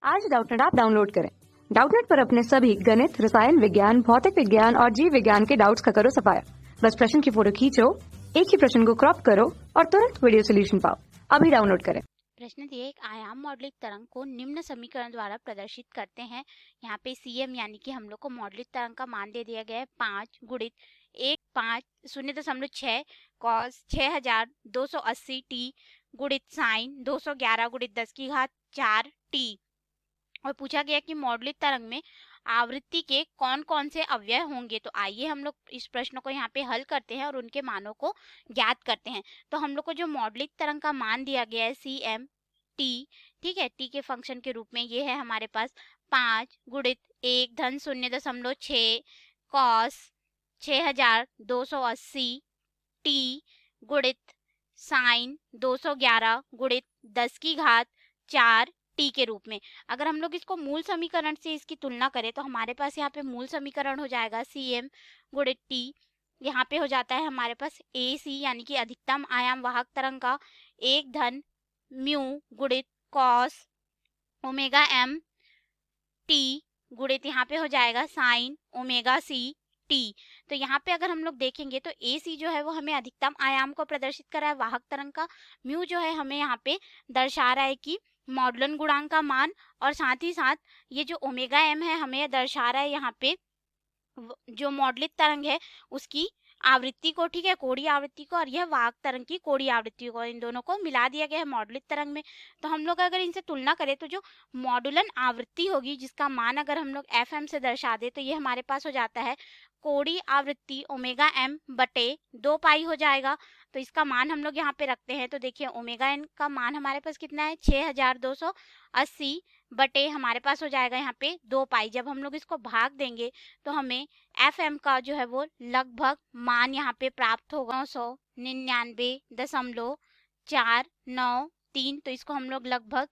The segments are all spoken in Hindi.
आज डाउटनेट ऐप डाउनलोड करें। डाउटनेट पर अपने सभी गणित, रसायन विज्ञान, भौतिक विज्ञान और जीव विज्ञान के डाउट्स का करो सफाया। बस प्रश्न की फोटो खींचो, एक ही प्रश्न को क्रॉप करो और तुरंत वीडियो सोल्यूशन पाओ। अभी डाउनलोड करें। प्रश्न दिए, एक आयाम मॉडलित तरंग को निम्न समीकरण द्वारा प्रदर्शित करते हैं। यहाँ पे CM यानी कि हम लोग को मॉडलित तरंग का मान दे दिया गया है 5 गुणित 1.5 कॉस 6280 टी गुणित साइन 211 गुणित 10 की घात 4 टी। और पूछा गया कि मॉडलित तरंग में आवृत्ति के कौन कौन से अवयव होंगे। तो आइए हम लोग इस प्रश्न को यहाँ पे हल करते हैं और उनके मानों को ज्ञात करते हैं। तो हम लोग को जो मॉडलित तरंग का मान दिया गया है CM टी, ठीक है, टी के फंक्शन के रूप में ये है हमारे पास 5 गुणित 1 धन 0.6 कॉस 6280 टी गुणित साइन 211 गुणित 10 की घात 4 टी के रूप में। अगर हम लोग इसको मूल समीकरण से इसकी तुलना करें तो हमारे पास यहाँ पे मूल समीकरण हो जाएगा CM गुणित टी, यहाँ पे हो जाता है हमारे पास AC यानी कि अधिकतम आयाम वाहक तरंग का 1 धन म्यू गुणित कॉस ओमेगा m टी गुणित यहाँ पे हो जाएगा साइन ओमेगा C टी। तो यहाँ पे अगर हम लोग देखेंगे तो AC जो है वो हमें अधिकतम आयाम को प्रदर्शित कर रहा है वाहक तरंग का, म्यू जो है हमें यहाँ पे दर्शा रहा है कि मॉडलन गुणांक का मान, और साथ ही साथ ये जो ओमेगा m है हमें दर्शा रहा है यहाँ पे जो मॉडलित तरंग है उसकी आवृत्ति को, ठीक है, कोणीय आवृत्ति को, और यह वाहक तरंग की कोणीय आवृत्ति को, इन दोनों को मिला दिया गया है मॉडलित तरंग में। तो हम लोग अगर इनसे तुलना करें तो जो मॉडुलन आवृत्ति होगी जिसका मान अगर हम लोग FM से दर्शा दे तो ये हमारे पास हो जाता है कोणीय आवृत्ति ओमेगा m बटे 2 पाई हो जाएगा। तो इसका मान हम लोग यहाँ पे रखते हैं तो देखिए ओमेगा n का मान हमारे पास कितना है 6280 बटे हमारे पास हो जाएगा यहाँ पे 2 पाई। जब हम लोग इसको भाग देंगे तो हमें FM का जो है वो लगभग मान यहाँ पे प्राप्त होगा 999.493। तो इसको हम लोग लगभग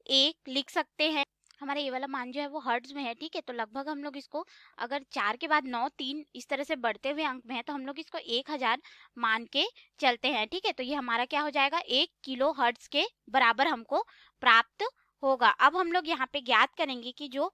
1 लिख सकते हैं। हमारा ये वाला मान जो है वो हर्ट्ज में है, ठीक है, तो लगभग हम लोग इसको अगर 4 के बाद 9 3 इस तरह से बढ़ते हुए अंक में है तो हम लोग इसको 1000 मान के चलते हैं, ठीक है। तो ये हमारा क्या हो जाएगा 1 किलो हर्ट्ज के बराबर हमको प्राप्त होगा। अब हम लोग यहाँ पे ज्ञात करेंगे कि जो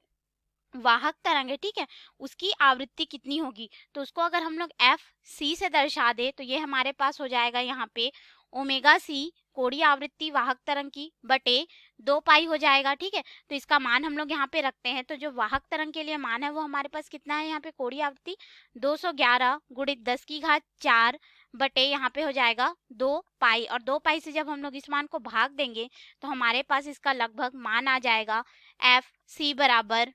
वाहक तरंग है, ठीक है, उसकी आवृत्ति कितनी होगी। तो उसको अगर हम लोग FC से दर्शा दे तो ये हमारे पास हो जाएगा यहाँ पे ओमेगा C कोणीय आवृत्ति वाहक तरंग की बटे 2 पाई हो जाएगा, ठीक है। तो इसका मान हम लोग यहाँ पे रखते हैं तो जो वाहक तरंग के लिए मान है वो हमारे पास कितना है यहाँ पे कोणीय आवृत्ति 211 गुणित 10 की घात 4 बटे यहाँ पे हो जाएगा 2 पाई, और 2 पाई से जब हम लोग इस मान को भाग देंगे तो हमारे पास इसका लगभग मान आ जाएगा FC बराबर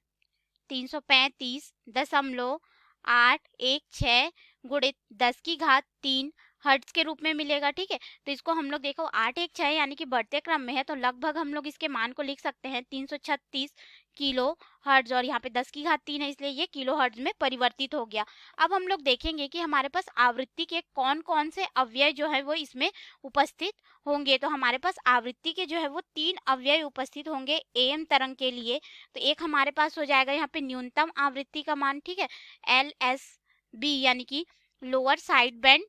335.816 गुणित 10 की घात 3 हर्ट्ज के रूप में मिलेगा, ठीक है। तो इसको हम लोग देखो 816 यानी कि बढ़ते क्रम में है तो लगभग हम लोग इसके मान को लिख सकते हैं 336 किलो हर्ट्ज, और यहाँ पे 10 की घात 3 है इसलिए ये किलो हर्ट्ज में परिवर्तित हो गया। अब हम लोग देखेंगे कि हमारे पास आवृत्ति के कौन कौन से अवयव जो है वो इसमें उपस्थित होंगे। तो हमारे पास आवृत्ति के जो है वो 3 अवयव उपस्थित होंगे AM तरंग के लिए। तो एक हमारे पास हो जाएगा यहाँ पे न्यूनतम आवृत्ति का मान, ठीक है, LSB यानी कि लोअर साइड बैंड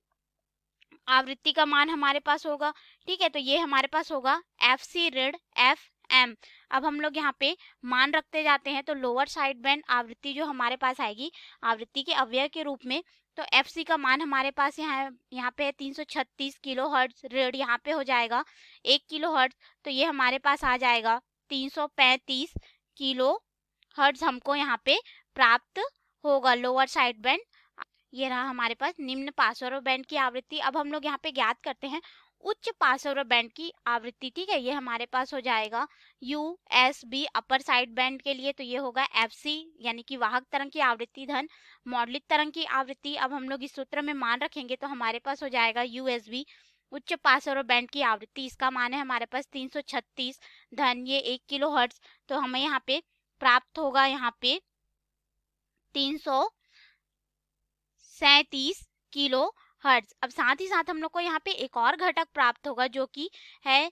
आवृत्ति का मान हमारे पास होगा, ठीक है। तो ये हमारे पास होगा FC ऋण FM। अब हम लोग यहाँ पे मान रखते जाते हैं तो लोअर साइड बैंड आवृत्ति जो हमारे पास आएगी आवृत्ति के अवयव के रूप में, तो FC का मान हमारे पास यहाँ पे 336 किलो हर्ट्ज ऋण यहाँ पे हो जाएगा 1 किलो हर्ट्ज। तो ये हमारे पास आ जाएगा 335 किलो हर्ट्ज हमको यहाँ पे प्राप्त होगा लोअर साइड बैंड। ये रहा हमारे पास निम्न पार्श्व बैंड की आवृत्ति। अब हम लोग यहाँ पे ज्ञात करते हैं उच्च पार्श्व बैंड की आवृत्ति, ठीक है, ये हमारे पास हो जाएगा USB अपर साइड बैंड के लिए। तो ये होगा FC यानी कि वाहक तरंग की आवृत्ति धन मॉडलित तरंग की आवृत्ति। अब हम लोग इस सूत्र में मान रखेंगे तो हमारे पास हो जाएगा USB उच्च पार्श्व बैंड की आवृत्ति, इसका मान है हमारे पास 336 धन ये 1 किलो हर्ट्ज। तो हमें यहाँ पे प्राप्त होगा यहाँ पे 337 किलो हर्ट्ज। अब साथ ही साथ हम लोग को यहाँ पे एक और घटक प्राप्त होगा जो कि है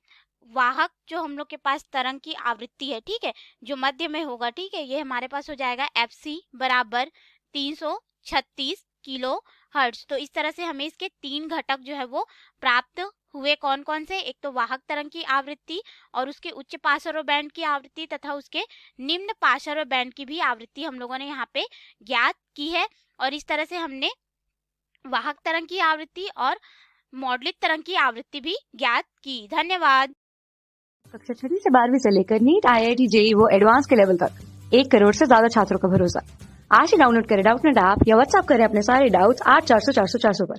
वाहक जो हम लोग के पास तरंग की आवृत्ति है, ठीक है, जो मध्य में होगा, ठीक है। ये हमारे पास हो जाएगा FC बराबर 336 किलो हर्ट्ज। तो इस तरह से हमें इसके 3 घटक जो है वो प्राप्त हुए कौन कौन से, एक तो वाहक तरंग की आवृत्ति और उसके उच्च पास और बैंड की आवृत्ति तथा उसके निम्न पास और बैंड की भी आवृत्ति हम लोगों ने यहाँ पे ज्ञात की है। और इस तरह से हमने वाहक तरंग की आवृत्ति और मॉडलित तरंग की आवृत्ति भी ज्ञात की। धन्यवाद। कक्षा 6 से 12वीं से लेकर नीट, IIT, JEE वो एडवांस के लेवल तक 1 करोड़ से ज्यादा छात्रों का भरोसा। आज ही डाउनलोड करें डाउटनेट ऐप या व्हाट्सएप करें अपने सारे डाउट्स 8400 400 400 पर।